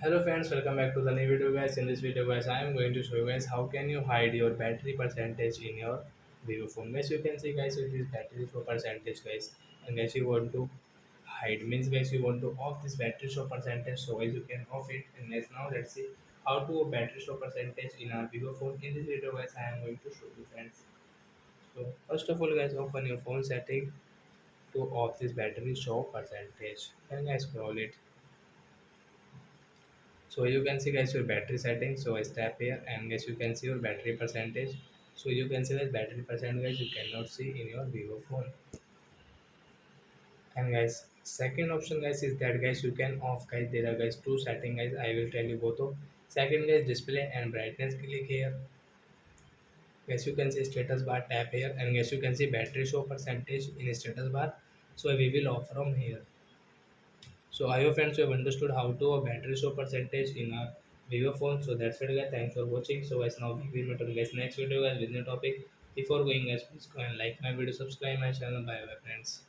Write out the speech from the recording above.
Hello friends, welcome back to the new video guys. In this video guys, I am going to show you guys how can you hide your battery percentage in your Vivo phone. Guys, you can see guys it is battery show percentage guys, and guys you want to hide means guys you want to off this battery show percentage, so guys you can off it. And guys now let's see how to battery show percentage in our Vivo phone. In this video guys, I am going to show you friends. So first of all guys, open your phone setting to off this battery show percentage. Then guys scroll it. So you can see guys your battery settings. So I tap here and guys you can see your battery percentage. So you can see that battery percent guys you cannot see in your Vivo phone. And guys second option guys is that guys you can off guys, there are guys two setting guys, I will tell you both of. Second guys display and brightness, click here. Guys you can see status bar, tap here and guys you can see battery show percentage in status bar. So we will off from here. So I hope friends you have understood how to a battery show percentage in a Vivo phone. So that's it guys. Thanks for watching. So guys now we will meet on guys next video guys with new topic. Before going guys, please go and like my video, subscribe my channel. Bye bye friends.